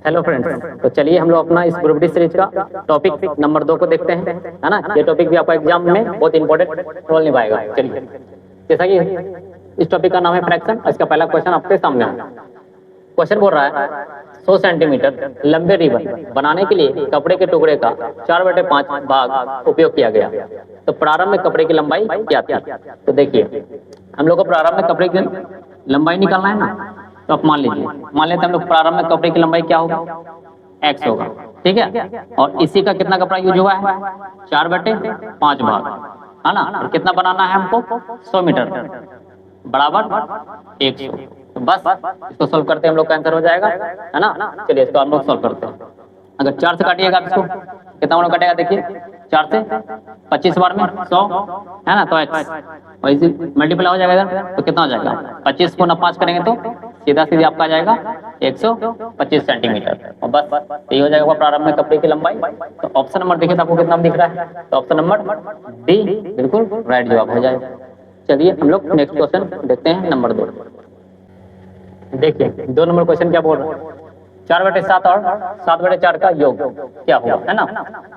Hello friends, तो चलिए हम लोग अपना इस ग्रुप डी सीरीज का टॉपिक नंबर 2 को देखते हैं, है ना। ये टॉपिक भी आपका एग्जाम में बहुत इंपॉर्टेंट रोल निभाएगा। चलिए, जैसा कि इस टॉपिक का नाम है फ्रैक्शन, इसका पहला क्वेश्चन आपके सामने है। क्वेश्चन बोल रहा है 100 सेंटीमीटर लंबे रिबन बनाने के लिए कपड़े के टुकड़े का 4/5 भाग उपयोग किया गया, तो प्रारंभ में कपड़े की लंबाई क्या थी। तो देखिए, हम लोग को प्रारंभ में कपड़े की लंबाई निकालना है ना, तो आप मान लेते हैं हम लोग प्रारंभ में कपड़े की लंबाई क्या होगा, x होगा, ठीक है। और इसी का कितना कपड़ा यूज हुआ है, 4/5 भाग, है ना। और कितना बनाना है हमको, 100 मीटर बराबर 100। तो बस इसको सोल्व करते हैं हम लोग का आंसर हो जाएगा, है ना। चलिए इसको हम लोग सोल्व करते हैं। अगर 4 से काटिएगा इसको कितना हम लोग कटेगा, देखिए 4 से 25 बार में 100, है ना, तो x और इसी मल्टीप्लाई हो जाएगा इधर, तो कितना हो जाएगा 25 को 5 करेंगे तो सीधा सीधा आपका आ जाएगा 125 सेंटीमीटर। और बस यही हो जाएगा प्रारंभ में कपड़े की लंबाई। तो ऑप्शन नंबर देखिए, तो आपको कितना दिख रहा है, तो ऑप्शन नंबर डी बिल्कुल राइट जवाब हो जाएगा। चलिए हम लोग नेक्स्ट क्वेश्चन देखते हैं, नंबर 2। देखिए 2 नंबर क्वेश्चन क्या बोल रहा है, 4/7 और 7/4 का योग क्या होगा, है ना।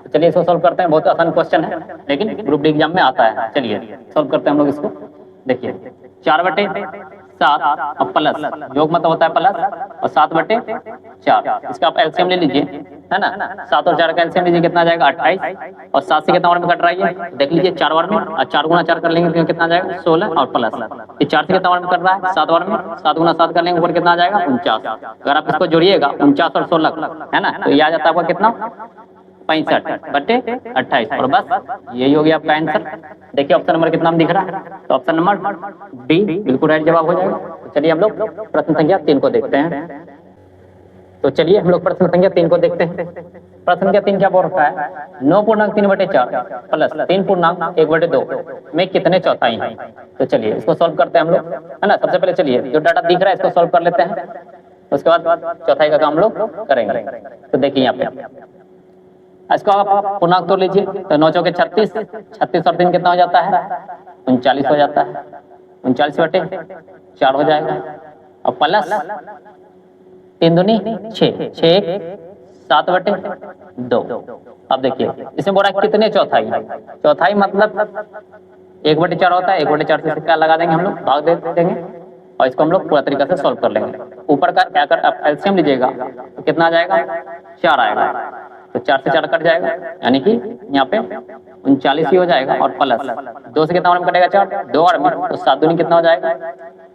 तो चलिए इसको सोल्व करते हैं। बहुत आसान क्वेश्चन है, लेकिन ग्रुप डी एग्जाम में आता है। चलिए सोल्व करते हैं हम लोग इसको। देखिए 4/7 और प्लस योग मतलब होता है प्लस, और 7/4 इसका आप एलसीएम ले लीजिए, है ना। 7 और 4 का एलसीएम लीजिए, कितना जाएगा 28। और 7 से कितना बार में कट रहा है, देख लीजिए 4 बार में, और 4 गुना 4 कर लेंगे तो कितना जाएगा 16, और प्लस ये 4 से कितना बार में कर रहा है 7 बार में, 7 गुना 7 कर लेंगे ऊपर कितना जाएगा 49। अगर आप इसको जोड़िएगा 49 और 16, है ना, तो ये आ जाता है आपका कितना 65/28। और बस यही हो गया आपका आंसर। देखिए ऑप्शन नंबर कितना दिख रहा है, तो ऑप्शन नंबर डी बिल्कुल राइट जवाब हो जाएगा। तो चलिए हम लोग प्रश्न संख्या 3 को देखते हैं। तो चलिए हम लोग प्रश्न संख्या 3 को देखते हैं। प्रश्न संख्या 3 क्या बोल रखा है, 9.3/4 प्लस 3.1/2 में कितने चौथाई हैं। तो चलिए इसको सोल्व करते हैं हम लोग, है ना। सबसे पहले चलिए जो डाटा दिख रहा है इसको सोल्व कर लेते हैं, उसके बाद चौथाई का काम हम लोग करेंगे। तो देखिए यहाँ पे इसको आप पूर्णांक तोड़ लीजिए, तो 9 चौके 36, 36 और 3 कितना हो जाता है 39 हो जाता है, 39/4 हो जाएगा। और प्लस 3 दूनी 6, 6 7/2। अब देखिए इसमें बोला कितने चौथाई, चौथाई मतलब 1/4 होता है, 1/4 से क्या लगा देंगे हम लोग, भाग दे देंगे, और इसको हम लोग पूरा तरीका से सोल्व कर लेंगे। ऊपर का क्या कर आप एलसीएम लीजिएगा तो कितना आ जाएगा 4 आएगा, तो 4 से 4 कट जाएगा, यानी कि यहाँ पे 39 ही हो जाएगा। और प्लस 2 से कितना बार में कटेगा 4, 2 बार में, तो 7 दूनी कितना हो जाएगा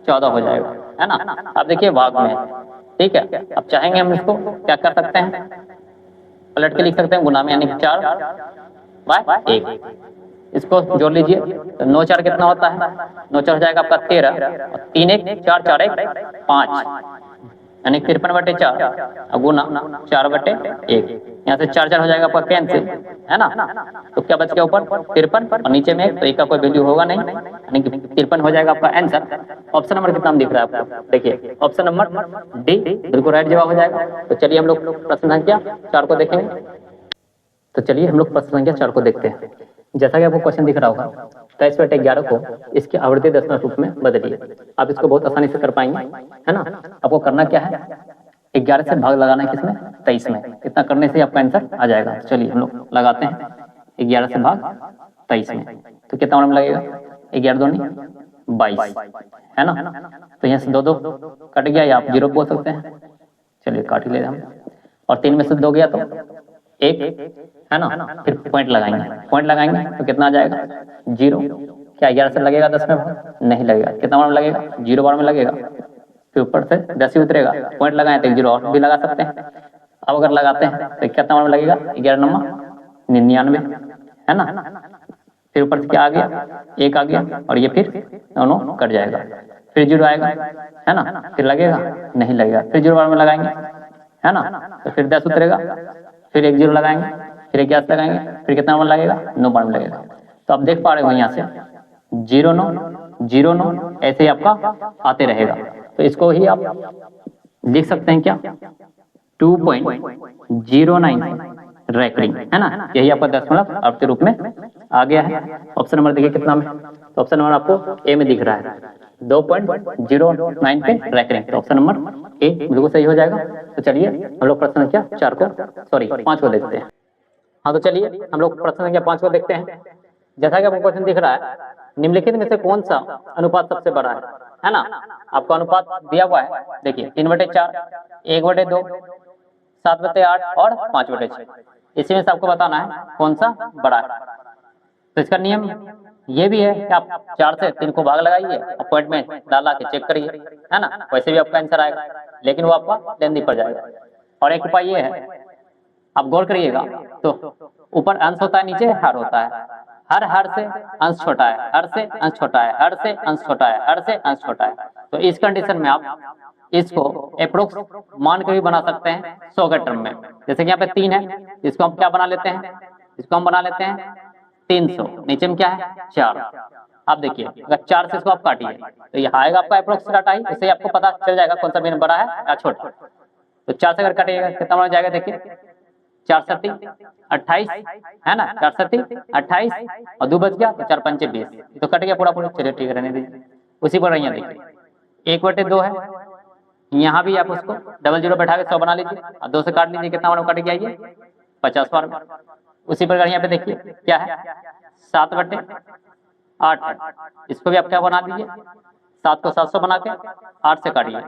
14 हो जाएगा, है ना। अब देखिए भाग में, ठीक है। अब चाहेंगे हम इसको क्या कर सकते हैं, पलट के लिख सकते हैं गुना में, यानी 4/1। इसको जोड़ लीजिए, तो 9 4 कितना होता है, 9 4 हो जाएगा आपका 13, और 3 1 4 4 1 5, यानी 53/4 गुना 4/1। यहाँ से 4 4 हो जाएगा आपका कैंसिल, है ना। तो क्या बच गया ऊपर 53, और नीचे में तो एक का कोई वैल्यू होगा नहीं, यानी कि 53 हो जाएगा आपका आंसर। ऑप्शन नंबर कितना दिख रहा है आपको, देखिए ऑप्शन नंबर डी बिल्कुल राइट जवाब हो जाएगा। तो चलिए हम लोग प्रश्न संख्या 4 को देखेंगे। तो चलिए हम लोग प्रश्न संख्या 4 को देखते हैं। जैसा कि आपको क्वेश्चन दिख रहा होगा, 23/11 को इसकी आवृत्ति दशमलव रूप में बदलिए। आप इसको बहुत आसानी से कर पाएंगे, है ना। आपको करना क्या है, 11 से भाग लगाना है किसमें 23 में, इतना करने से आपका आंसर आ जाएगा। चलिए हम लोग लगाते हैं 11 से भाग 23 में, तो कितना टाइम लगेगा 11 दूनी 22, है ना। तो यहाँ से 2 2 कट गया, या आप 0 बोल सकते हैं। चलिए काट ही ले हम, और 3 में से 2 गया तो 1, है ना। फिर पॉइंट लगाएंगे तो कितना आ जाएगा 0। क्या 11 से लगेगा 10 में भाग, नहीं लगेगा, कितना बार में लगेगा 0 बार में लगेगा। फिर ऊपर से 10 ही उतरेगा, पॉइंट लगाए तो 0 और भी लगा सकते हैं। अब अगर लगाते हैं तो कितना बार में लगेगा 11 9 99, है ना। फिर ऊपर से क्या आ गया 1 आ गया, और ये फिर दोनों कट जाएगा, फिर 0 आएगा, है ना। फिर लगेगा, नहीं लगेगा, फिर 0 बार में लगाएंगे, है ना। तो फिर 10 उतरेगा, फिर 1 0 लगाएंगे, फिर 11 लगाएंगे, फिर कितना बार लगेगा 9 बार में लगेगा। तो आप देख पा रहे हो यहाँ से 0 9 0 9 ऐसे ही आपका आते रहेगा। तो इसको ही आप लिख सकते हैं क्या 2.09 रैकरिंग, है ना। यही आपका दशमलव अर्थ के रूप में आ गया है। ऑप्शन नंबर देखिए कितना में, तो ऑप्शन नंबर आपको ए में दिख रहा है 2.09 पे रख रहे हैं, तो ऑप्शन नंबर ए बिल्कुल सही हो जाएगा। तो चलिए हम लोग प्रश्न संख्या 4 को सॉरी 5 को देखते हैं। हाँ तो चलिए हम लोग प्रश्न संख्या 5 को देखते हैं। जैसा कि आपको क्वेश्चन दिख रहा है, निम्नलिखित में से कौन सा अनुपात सबसे बड़ा है ना। आपको अनुपात दिया हुआ है, देखिए 3/4, 1/2, 7/8 और 5/6। इसी में से आपको बताना है कौन सा बड़ा है। तो इसका नियम ये भी है कि आप 4 से 3 को भाग लगाइए, पॉइंट में डाला के चेक करिए, है ना, वैसे भी आपका आंसर आएगा, लेकिन वो आपका लेंदी पड़ जाएगा। और एक उपाय ये है, आप गौर करिएगा तो ऊपर अंश होता है, नीचे हर होता है, हर से अंश छोटा है, हर से अंश छोटा है, हर से अंश छोटा है, हर से अंश छोटा है। तो इस कंडीशन में आप इसको अप्रोक्स मान के भी बना सकते हैं 100 के टर्म में। जैसे कि यहाँ पे 3 है, इसको हम क्या बना लेते हैं, इसको हम बना लेते हैं 300, नीचे में क्या है 4। आप देखिए अगर 4 से इसको आप काटिए तो ये आएगा आपका अप्रोक्स डाटा ही, इससे आपको पता चल जाएगा कौन सा बिन बड़ा है या छोटा। तो 4 से अगर काटिएगा कितना बन जाएगा, देखिए 4 7 28 है ना, 4 7 28 और 2 बच गया तो 4 5 20, तो कट गया पूरा। चलिए ठीक है, रहने दीजिए। उसी पर यहाँ देखिए 1/2 है, यहाँ भी आप उसको डबल जीरो बैठा के 100 बना लीजिए और 2 से काट लीजिए, कितना बड़ा कट गया ये 50 बार में। उसी प्रकार यहाँ पे देखिए क्या है 7/8 है, इसको भी आप क्या बना दीजिए 7 को 700 बना के 8 से काटिए,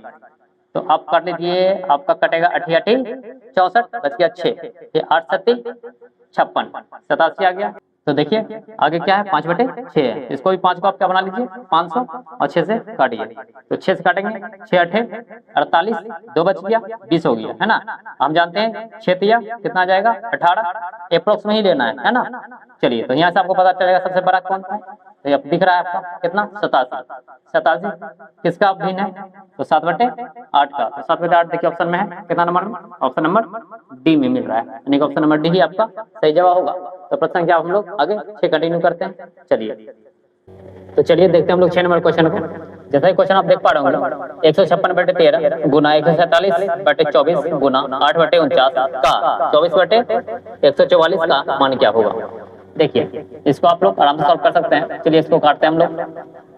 तो आप काट लीजिए, आपका कटेगा 8 8 64, बच गया 6, ये 8 7 56 87 आ गया। तो देखिए आगे क्या है 5/6 है, इसको भी 5 को आप क्या बना लीजिए 500 और 6 से काटिए, तो 6 से काटेंगे 6 8 48, 2 बच गया 20 हो गया, है ना। हम जानते हैं 6 तिया कितना आ जाएगा 18, अप्रोक्स में ही लेना है ना। चलिए तो यहाँ से आपको पता चलेगा सबसे बड़ा कौन सा है, तो ये दिख रहा है आपका कितना 87 किसका भिन्न है, तो 7/8 का। तो 7/8 देखिए ऑप्शन में है, कितना नंबर में, ऑप्शन नंबर डी में मिल रहा है, यानी कि ऑप्शन नंबर डी ही आपका सही जवाब होगा। तो प्रश्न क्या हम लोग आगे 6 कंटिन्यू करते हैं। चलिए तो चलिए देखते हैं हम लोग 6 नंबर क्वेश्चन को। जैसा ही क्वेश्चन आप देख पा रहे होंगे 156/13 गुना 147/24 गुना 8/49 का 24/144 का मान क्या होगा। देखिए इसको आप लोग आराम से सॉल्व कर सकते हैं। चलिए इसको काटते हैं हम लोग,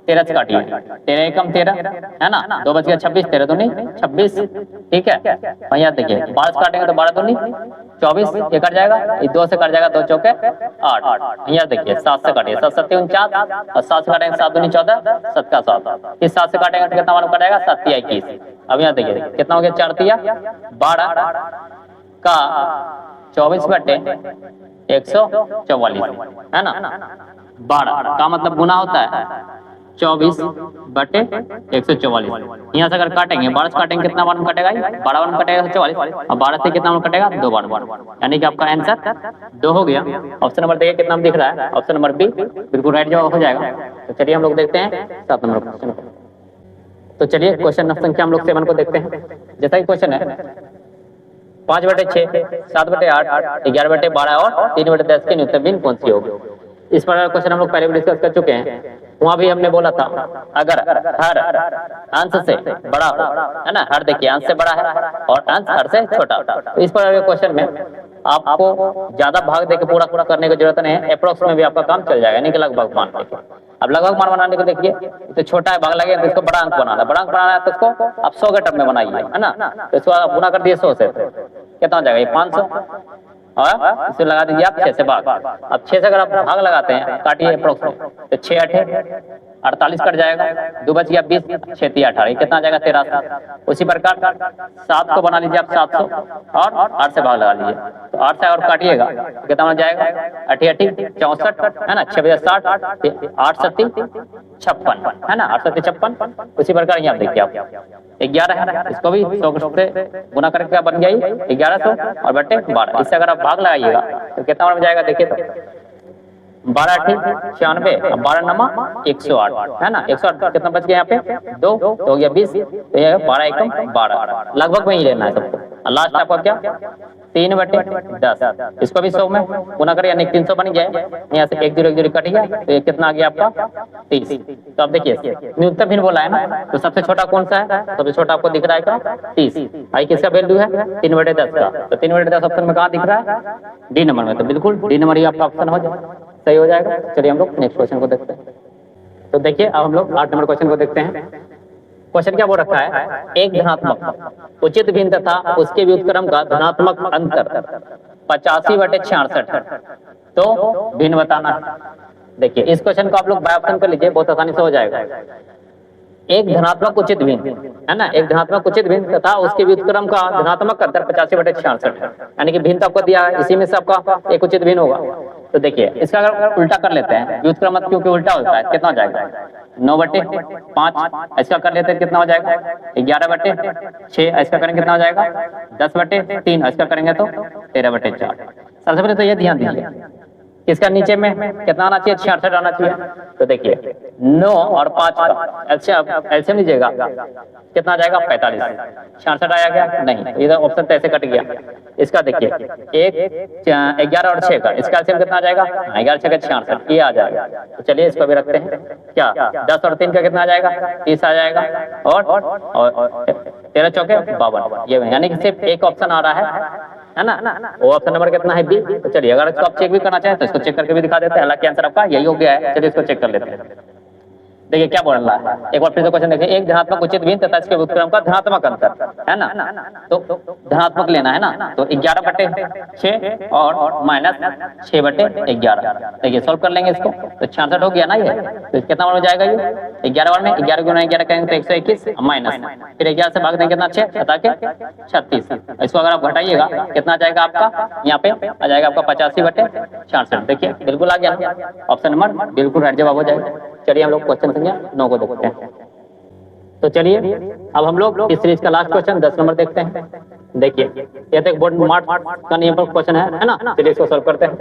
13 से काटिए, 13 एकम 13 है ना, 2 बच गया 26, 13 दूनी 26, ठीक है। और यहाँ देखिए 12 से काटेंगे तो 12 दूनी 24, ये कट जाएगा, ये 2 से कट जाएगा, 2 चौके 8। यहाँ देखिए 7 से काटिए, 7 7 49 और 7 से काटेंगे 7 दूनी 14, 7 का 7, इस 7 से काटेंगे तो कितना मालूम कटेगा 7 तिया 21। अब यहाँ देखिए कितना हो गया 4 तिया 12 का 24/144 है ना, 12 का मतलब गुना होता है 24/144। यहाँ से अगर काटेंगे 12 से काटेंगे कितना बार में कटेगा, 12 बार में कटेगा 144 और 12 से कितना बार कटेगा 2 बार, यानी कि आपका आंसर 2 हो गया। ऑप्शन नंबर देखिए कितना दिख रहा है, ऑप्शन नंबर बी बिल्कुल राइट जवाब हो जाएगा। तो चलिए हम लोग देखते हैं 7 नंबर क्वेश्चन। तो चलिए क्वेश्चन संख्या हम लोग 7 को देखते हैं। जैसा कि क्वेश्चन है 5/6, 7/8, 11/12 और 3/10 की न्यूनतम भिन्न कौन सी होगी। इस प्रकार क्वेश्चन हम लोग पहले भी डिस्कस कर चुके हैं। वहां भी हमने बोला था अगर हर अंश से बड़ा हो, है ना, हर देखिए अंश से बड़ा है और अंश हर से छोटा, तो इस प्रकार के क्वेश्चन में आपको ज्यादा भाग देके पूरा करने की जरूरत नहीं है, अप्रोक्स में भी आपका काम चल जाएगा, यानी कि लगभग मान लेके। अब लगभग मान बनाने को देखिए तो छोटा है भाग लगे तो इसको बड़ा अंक बनाना है, बड़ा अंक बनाना है तो इसको आप 100 के टर्म में बनाइए, है ना। तो इसको आप गुना कर दिए 100 से, कितना हो जाएगा ये 500 और इसे लगा दीजिए आप 6 से भाग। अब 6 से अगर आप भाग लगाते हैं काटिए अप्रोक्स में तो 6 8 48 कट जाएगा, 2 बच गया 20, 6 3 18, कितना आ जाएगा 1300। उसी प्रकार 7 को बना लीजिए आप 700 और 8 से भाग लगा लीजिए, तो 8 से अगर काटिएगा तो कितना बन जाएगा 8 8 64 है ना, 6 बजे 60, 8 7 56 है ना, 8 7 56। उसी प्रकार यहाँ देखिए आप 11 है, इसको भी 100 से गुना करके बन गया 1100 और बटे 12, इससे अगर आप भाग लगाइएगा तो कितना बन जाएगा देखिए, तो 12 8 96 और 12 नमा 108 है ना, 108 कितना बच गया यहाँ पे 2 तो हो गया 20, तो ये 12 एकम 12, लगभग में ही लेना है सबको। लास्ट आपका क्या 3/10, इसको भी 100 में गुना करें यानी 300 बन गया, यहाँ से 1 0 1 0 कट गया, तो ये कितना आ गया आपका 30। तो अब देखिए न्यूनतम भिन्न बोला है ना, तो सबसे छोटा कौन सा है, सबसे छोटा आपको दिख रहा है क्या 30, आई किसका वैल्यू है 3/10 का, तो 3/10 ऑप्शन में कहाँ दिख रहा है डी नंबर में, तो बिल्कुल डी नंबर ही आपका ऑप्शन हो जाएगा, सही हो जाएगा। चलिए हम लोग नेक्स्ट क्वेश्चन को देखते हैं। तो तो देखिए अब हम लोग 8 नंबर क्वेश्चन को देखते हैं। क्वेश्चन क्या बोल रखा है, एक धनात्मक उचित भिन्न तथा उसके व्युत्क्रम का धनात्मक अंतर 85/66 है, तो भिन्न बताना है। देखिए इस क्वेश्चन को आप लोग बाय ऑप्शन कर लीजिए, बहुत आसानी से हो जाएगा। एक धनात्मक उचित भिन्न है ना, एक धनात्मक उचित भिन्न तथा उसके व्युत्क्रम का धनात्मक अंतर 85/66 है, यानी कि भिन्न आपको दिया है, इसी में से आपका एक उचित भिन्न होगा। तो देखिए इसका अगर उल्टा कर लेते हैं, व्युत्क्रम क्योंकि उल्टा होता है, कितना हो जाएगा 9/5, इसका कर लेते हैं कितना हो जाएगा 11/6, इसका करेंगे कितना हो जाएगा 10/3, इसका करेंगे तो 13/4। सबसे पहले तो ये ध्यान दीजिए, इसका नीचे में कितना आना चाहिए 66 आना चाहिए। तो देखिए 9 और 5 का एलसीएम लीजिएगा, कितना आ जाएगा 45, 66 आया गया नहीं, इधर ऑप्शन तो ऐसे कट गया। इसका देखिए 11 और 6 का, इसका एलसीएम कितना आ जाएगा 11 6 66, ये आ जाएगा। तो चलिए इसको भी रखते हैं, क्या 10 और 3 का कितना आ जाएगा 30 आ जाएगा, और 13 चौके 52, ये यानी कि सिर्फ एक ऑप्शन आ रहा है ना, वो ऑप्शन नंबर कितना है बी। तो चलिए अगर इसको आप चेक भी करना चाहें तो इसको चेक करके भी दिखा देते हैं, हालांकि आंसर आपका यही हो गया है। चलिए इसको चेक कर लेते हैं। देखिए क्या बोल रहा है, एक बार फिर से क्वेश्चन देखिए, एक धनात्मक उचित भिन्न तथा इसके व्युत्क्रम का धनात्मक अंतर है ना, तो धनात्मक लेना है ना, तो 11/6 और माइनस 6/11। देखिए सॉल्व कर लेंगे इसको, तो 66 हो गया ना ये, तो कितना हो जाएगा ये 11 बार में 11 गुना 11 करेंगे तो 121, माइनस फिर 11 से भाग देंगे कितना 6 बता के 36। इसको अगर आप घटाइएगा कितना आ जाएगा आपका, यहाँ पे आ जाएगा आपका 85/66। देखिए बिल्कुल आ गया, ऑप्शन नंबर बिल्कुल राइट जवाब हो जाएगा। चलिए हम लोग क्वेश्चन संख्या 9 को देखते हैं। तो चलिए अब हम लोग इस सीरीज का लास्ट क्वेश्चन 10 नंबर देखते हैं। देखिए ये तो एक बोर्ड मार्ट का नियम पर क्वेश्चन है ना, चलिए इसको सॉल्व करते हैं।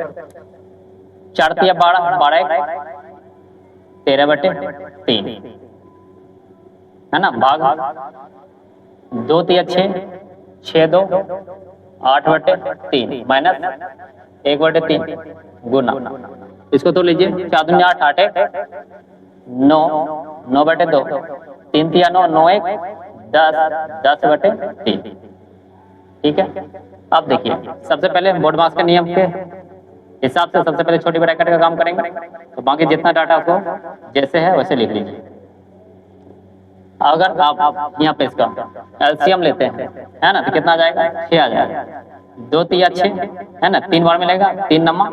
4 तिया 12, 12 1 13/3 है ना, भाग 2 तिया 6, 6 2 8/3 माइनस 1/3 गुना, इसको तो लीजिए 4 दूनी 8, 8 1 9, 9/2 3 तिया 9, 9 1 10, 10/3। ठीक है, अब देखिए सबसे पहले बोर्ड मास के नियम के हिसाब से सबसे पहले छोटी ब्रैकेट का काम करेंगे, तो बाकी जितना डाटा को जैसे है वैसे लिख लीजिए। अगर आप यहाँ पे इसका एलसीएम लेते हैं है ना, तो कितना आ जाएगा 6 आ जाएगा, 2 तिया 6 है ना, 3 बार मिलेगा, 3 नमा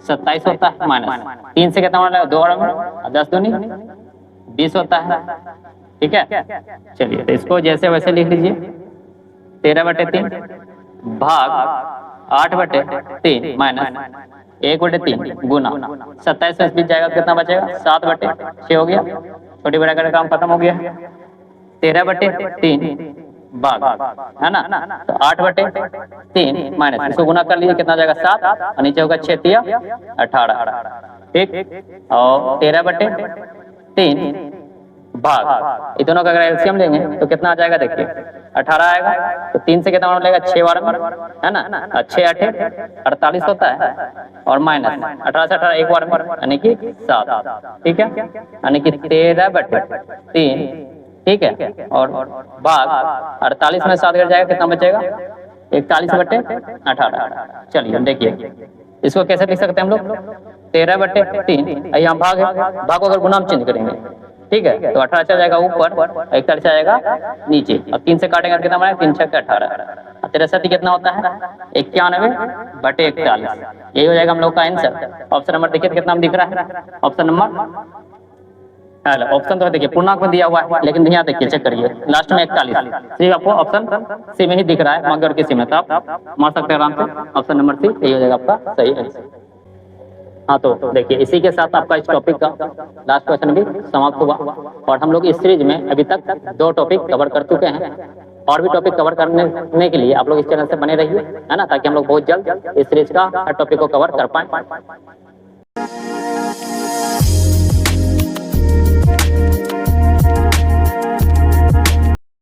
27 होता है, माइनस 3 से कितना मिलेगा 2 बार में 10 दूनी 20 होता है। ठीक है, चलिए तो इसको जैसे वैसे लिख लीजिए, 13/3 भाग 8/3 माइनस 1/3 गुना 27 से 20 जाएगा, कितना बचेगा 7/6 हो गया, छोटी ब्रैकेट का काम खत्म हो गया। 13/3 भाग है ना, तो 8/3 माइनस इसको गुना कर लीजिए, कितना जाएगा 7 और नीचे होगा 6 तिया 18। ठीक, और 13/3 भाग ये दोनों का अगर एलसीएम लेंगे तो कितना आ जाएगा, देखिए 18 आएगा, तो 3 से कितना मिलेगा 6 बार में है ना, 6 8 48 होता है, और माइनस 18 से 18 एक बार में यानी कि 7। ठीक है, यानी कि 13/3। ठीक है, और भाग 48 में 7 गिर जाएगा, कितना बचेगा 41/18। चलिए देखिए इसको कैसे लिख सकते हैं हम लोग, 13/3 यहाँ भाग है, भाग को अगर गुना हम चेंज करेंगे, ठीक है, तो 18 चला जाएगा ऊपर, 41 जाएगा नीचे, और 3 से काटेंगे कितना बनेगा 3 6 18, 63 कितना होता है 91/41। यही हो जाएगा हम लोग का आंसर। ऑप्शन नंबर देखिए कितना दिख रहा है, ऑप्शन नंबर ऑप्शन तो देखिए पूर्णांक में दिया हुआ है, लेकिन यहाँ देखिए चेक करिए लास्ट में 41, सिर्फ आपको ऑप्शन सी में ही दिख रहा है, मगर और किसी में, तो आप मार सकते हैं आराम से, ऑप्शन नंबर सी यही हो जाएगा आपका सही आंसर। हाँ तो देखिए इसी के साथ आपका इस टॉपिक का लास्ट क्वेश्चन भी समाप्त हुआ, और हम लोग इस सीरीज में अभी तक 2 टॉपिक कवर कर चुके हैं, और भी टॉपिक कवर करने के लिए आप लोग इस चैनल से बने रहिए है ना, ताकि हम लोग बहुत जल्द इस सीरीज का हर टॉपिक को कवर कर पाए।